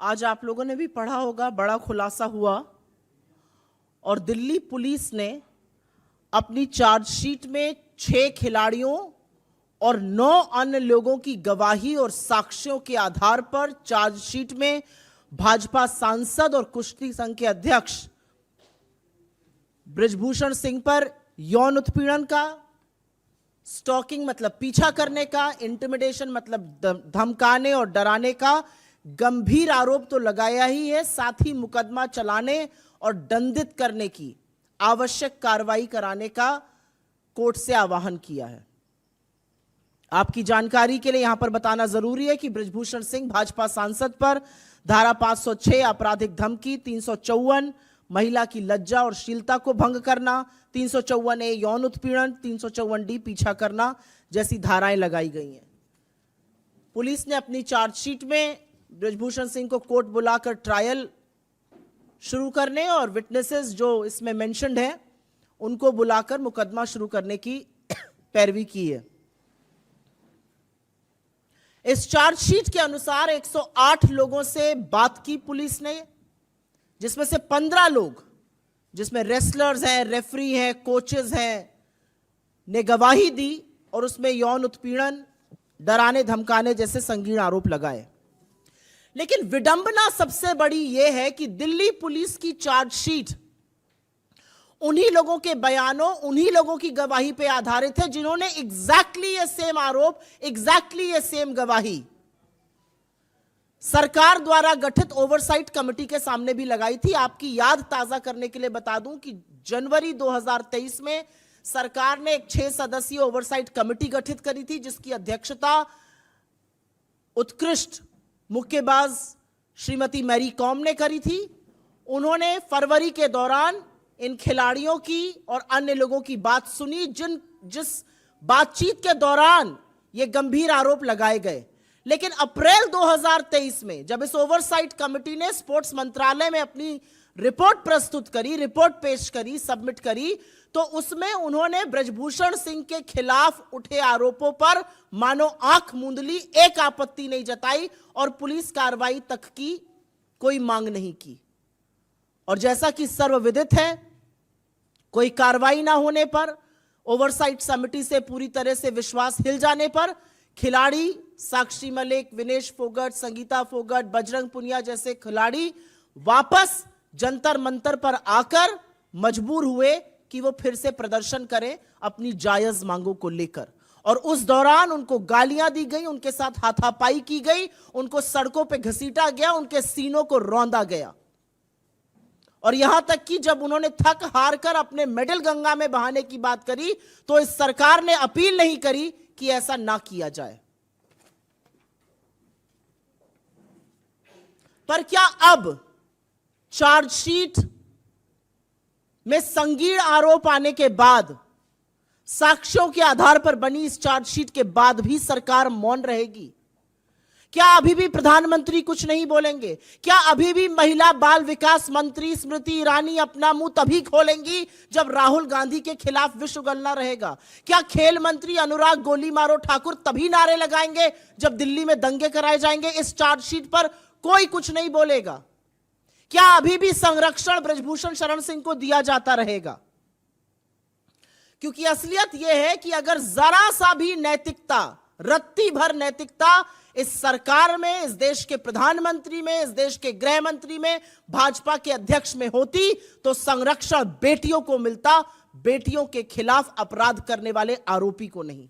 आज आप लोगों ने भी पढ़ा होगा, बड़ा खुलासा हुआ और दिल्ली पुलिस ने अपनी चार्जशीट में 6 खिलाड़ियों और 9 अन्य लोगों की गवाही और साक्ष्यों के आधार पर चार्जशीट में भाजपा सांसद और कुश्ती संघ के अध्यक्ष बृजभूषण सिंह पर यौन उत्पीड़न का, स्टॉकिंग मतलब पीछा करने का, इंटिमिडेशन मतलब धमकाने और डराने का गंभीर आरोप तो लगाया ही है, साथ ही मुकदमा चलाने और दंडित करने की आवश्यक कार्रवाई कराने का कोर्ट से आह्वान किया है। आपकी जानकारी के लिए यहां पर बताना जरूरी है कि बृजभूषण सिंह भाजपा सांसद पर धारा 506 आपराधिक धमकी, 354 महिला की लज्जा और शीलता को भंग करना, 354A यौन उत्पीड़न, 354D पीछा करना जैसी धाराएं लगाई गई हैं। पुलिस ने अपनी चार्जशीट में बृजभूषण सिंह को कोर्ट बुलाकर ट्रायल शुरू करने और विटनेसेस जो इसमें मेंशन्ड हैं उनको बुलाकर मुकदमा शुरू करने की पैरवी की है। इस चार्जशीट के अनुसार 108 लोगों से बात की पुलिस ने, जिसमें से 15 लोग, जिसमें रेसलर्स हैं, रेफरी हैं, कोचेस हैं, ने गवाही दी और उसमें यौन उत्पीड़न, डराने धमकाने जैसे संगीन आरोप लगाए। लेकिन विडंबना सबसे बड़ी यह है कि दिल्ली पुलिस की चार्जशीट उन्हीं लोगों के बयानों, उन्हीं लोगों की गवाही पर आधारित है जिन्होंने एग्जैक्टली ये सेम आरोप, एग्जैक्टली ये सेम गवाही सरकार द्वारा गठित ओवरसाइट कमेटी के सामने भी लगाई थी। आपकी याद ताजा करने के लिए बता दूं कि जनवरी 2023 में सरकार ने एक 6 सदस्यीय ओवरसाइट कमेटी गठित करी थी, जिसकी अध्यक्षता उत्कृष्ट मुक्केबाज श्रीमती मैरी कॉम ने करी थी। उन्होंने फरवरी के दौरान इन खिलाड़ियों की और अन्य लोगों की बात सुनी, जिस बातचीत के दौरान ये गंभीर आरोप लगाए गए। लेकिन अप्रैल 2023 में जब इस ओवरसाइट कमेटी ने स्पोर्ट्स मंत्रालय में अपनी रिपोर्ट प्रस्तुत करी, रिपोर्ट पेश करी, सबमिट करी, तो उसमें उन्होंने बृजभूषण सिंह के खिलाफ उठे आरोपों पर मानो आंख मूंद ली, एक आपत्ति नहीं जताई और पुलिस कार्रवाई तक की कोई मांग नहीं की। और जैसा कि सर्वविदित है, कोई कार्रवाई ना होने पर, ओवरसाइट समिति से पूरी तरह से विश्वास हिल जाने पर खिलाड़ी साक्षी मलिक, विनेश फोगट, संगीता फोगट, बजरंग पुनिया जैसे खिलाड़ी वापस जंतर मंतर पर आकर मजबूर हुए कि वो फिर से प्रदर्शन करें अपनी जायज मांगों को लेकर। और उस दौरान उनको गालियां दी गई, उनके साथ हाथापाई की गई, उनको सड़कों पे घसीटा गया, उनके सीनों को रौंदा गया। और यहां तक कि जब उन्होंने थक हार कर अपने मेडल गंगा में बहाने की बात करी तो इस सरकार ने अपील नहीं करी कि ऐसा ना किया जाए। पर क्या अब चार्जशीट में संगीन आरोप आने के बाद, साक्ष्यों के आधार पर बनी इस चार्जशीट के बाद भी सरकार मौन रहेगी? क्या अभी भी प्रधानमंत्री कुछ नहीं बोलेंगे? क्या अभी भी महिला बाल विकास मंत्री स्मृति ईरानी अपना मुंह तभी खोलेंगी जब राहुल गांधी के खिलाफ विश्व गणना रहेगा? क्या खेल मंत्री अनुराग गोली मारो ठाकुर तभी नारे लगाएंगे जब दिल्ली में दंगे कराए जाएंगे? इस चार्जशीट पर कोई कुछ नहीं बोलेगा। क्या अभी भी संरक्षण बृजभूषण शरण सिंह को दिया जाता रहेगा? क्योंकि असलियत यह है कि अगर जरा सा भी नैतिकता, रत्ती भर नैतिकता इस सरकार में, इस देश के प्रधानमंत्री में, इस देश के गृह मंत्री में, भाजपा के अध्यक्ष में होती तो संरक्षण बेटियों को मिलता, बेटियों के खिलाफ अपराध करने वाले आरोपी को नहीं।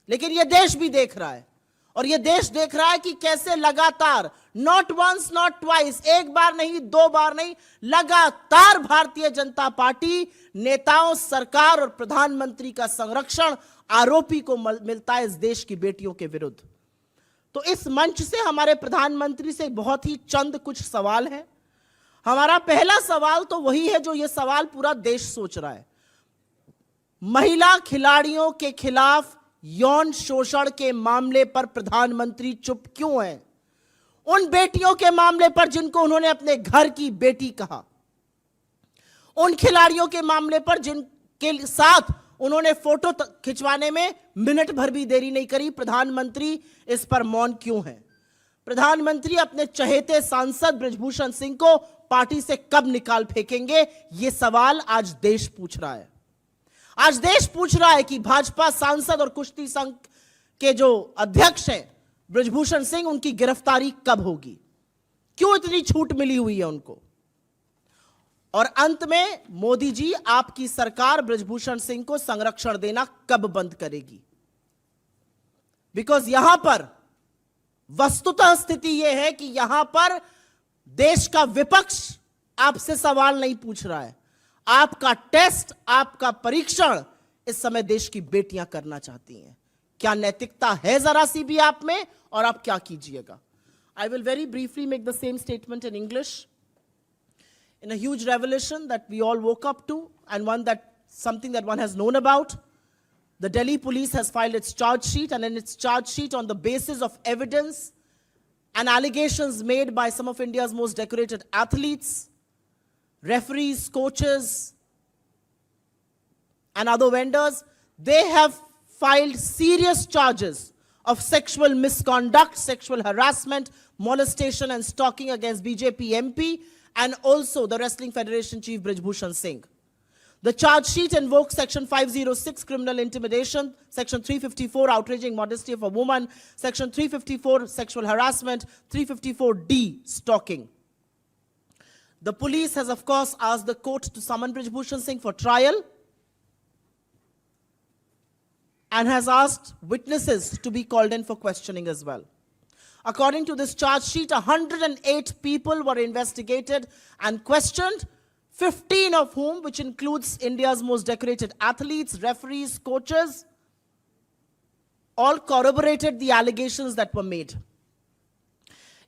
लेकिन यह देश भी देख रहा है और यह देश देख रहा है कि कैसे लगातार, नॉट वंस नॉट ट्वाइस, एक बार नहीं, 2 बार नहीं, लगातार भारतीय जनता पार्टी नेताओं, सरकार और प्रधानमंत्री का संरक्षण आरोपी को मिलता है इस देश की बेटियों के विरुद्ध। तो इस मंच से हमारे प्रधानमंत्री से बहुत ही चंद कुछ सवाल हैं। हमारा पहला सवाल तो वही है जो यह सवाल पूरा देश सोच रहा है। महिला खिलाड़ियों के खिलाफ यौन शोषण के मामले पर प्रधानमंत्री चुप क्यों हैं? उन बेटियों के मामले पर जिनको उन्होंने अपने घर की बेटी कहा, उन खिलाड़ियों के मामले पर जिनके साथ उन्होंने फोटो खिंचवाने में मिनट भर भी देरी नहीं करी, प्रधानमंत्री इस पर मौन क्यों है? प्रधानमंत्री अपने चहेते सांसद बृजभूषण सिंह को पार्टी से कब निकाल फेंकेंगे, यह सवाल आज देश पूछ रहा है। आज देश पूछ रहा है कि भाजपा सांसद और कुश्ती संघ के जो अध्यक्ष हैं बृजभूषण सिंह, उनकी गिरफ्तारी कब होगी, क्यों इतनी छूट मिली हुई है उनको। और अंत में मोदी जी, आपकी सरकार बृजभूषण सिंह को संरक्षण देना कब बंद करेगी। बिकॉज यहां पर वस्तुतः स्थिति यह है कि यहां पर देश का विपक्ष आपसे सवाल नहीं पूछ रहा है। आपका टेस्ट, आपका परीक्षण इस समय देश की बेटियां करना चाहती हैं। क्या नैतिकता है जरा सी भी आप में, और आप क्या कीजिएगा। I will very briefly make the same statement in English. In a huge revelation that we all woke up to, and something that one has known about, the Delhi police has filed its charge sheet, and in its charge sheet, on the basis of evidence and allegations made by some of India's most decorated athletes, referees, coaches, and other vendors, they have filed serious charges of sexual misconduct, sexual harassment, molestation, and stalking against BJP MP and also the Wrestling Federation Chief Brijbhushan Singh. The charge sheet invokes Section 506, criminal intimidation, Section 354, outraging modesty of a woman, Section 354, sexual harassment, 354D, stalking. The police has, of course, asked the court to summon Brijbhushan Singh for trial and has asked witnesses to be called in for questioning as well. According to this charge sheet, 108 people were investigated and questioned, 15 of whom, which includes India's most decorated athletes, referees, coaches, all corroborated the allegations that were made.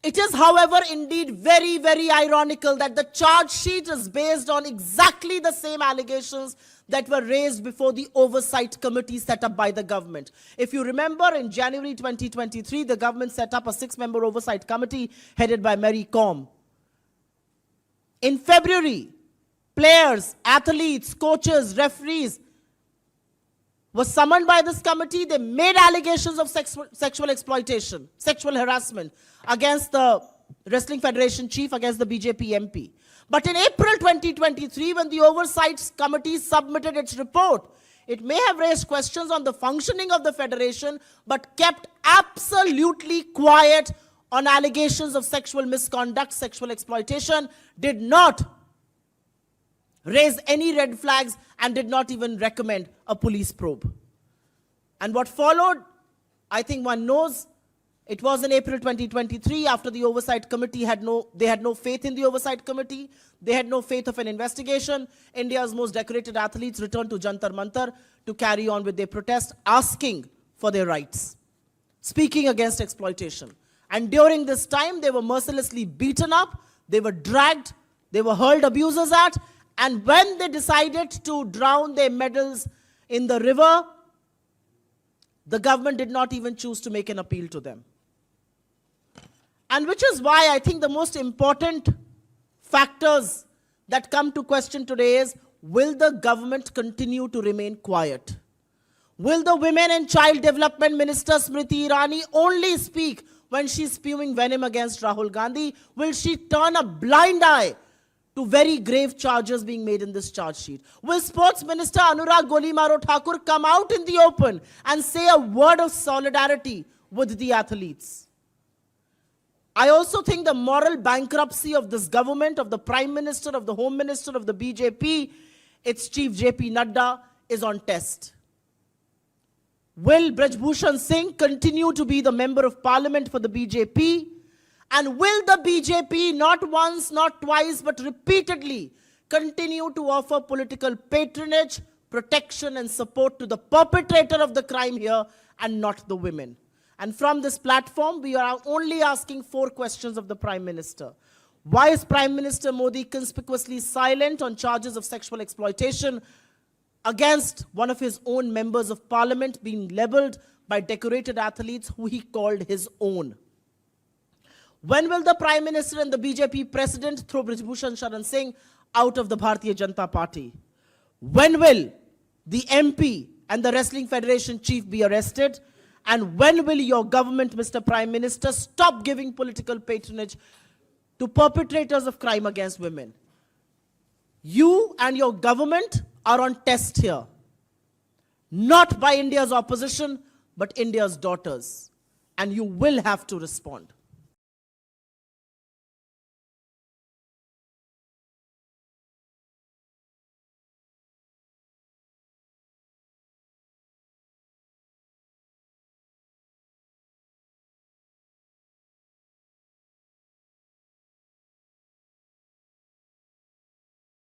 It is, however, indeed very, very ironical that the charge sheet is based on exactly the same allegations that were raised before the oversight committee set up by the government. If you remember, in January 2023, the government set up a 6-member oversight committee headed by Mary Kom. In February, players, athletes, coaches, referees were summoned by this committee. They made allegations of sexual exploitation, sexual harassment against the Wrestling Federation chief, against the BJP MP. But in April 2023, when the Oversight Committee submitted its report, it may have raised questions on the functioning of the federation, but kept absolutely quiet on allegations of sexual misconduct, sexual exploitation, did not raise any red flags, and did not even recommend a police probe. And what followed, I think one knows. It was in April 2023, after the Oversight Committee had no faith in the Oversight Committee. They had no faith of an investigation. India's most decorated athletes returned to Jantar Mantar to carry on with their protest, asking for their rights, speaking against exploitation. And during this time, they were mercilessly beaten up, they were dragged, they were hurled abuses at, and when they decided to drown their medals in the river, the government did not even choose to make an appeal to them. And which is why I think the most important factors that come to question today is, will the government continue to remain quiet? Will the Women and Child Development Minister Smriti Irani only speak when she's spewing venom against Rahul Gandhi? Will she turn a blind eye to very grave charges being made in this charge sheet? Will Sports Minister Anurag Golimaro Thakur come out in the open and say a word of solidarity with the athletes? I also think the moral bankruptcy of this government, of the Prime Minister, of the Home Minister, of the BJP, its chief JP Nadda, is on test. Will Brijbhushan Singh continue to be the member of parliament for the BJP? And will the BJP not once, not twice, but repeatedly continue to offer political patronage, protection, and support to the perpetrator of the crime here and not the women? And from this platform, we are only asking 4 questions of the Prime Minister. Why is Prime Minister Modi conspicuously silent on charges of sexual exploitation against one of his own members of parliament being labeled by decorated athletes who he called his own? When will the Prime Minister and the BJP President throw Brijbhushan Sharan Singh out of the Bharatiya Janata Party? When will the MP and the Wrestling Federation chief be arrested? And when will your government, Mr. Prime Minister, stop giving political patronage to perpetrators of crime against women? You and your government are on test here. Not by India's opposition, but India's daughters. And you will have to respond.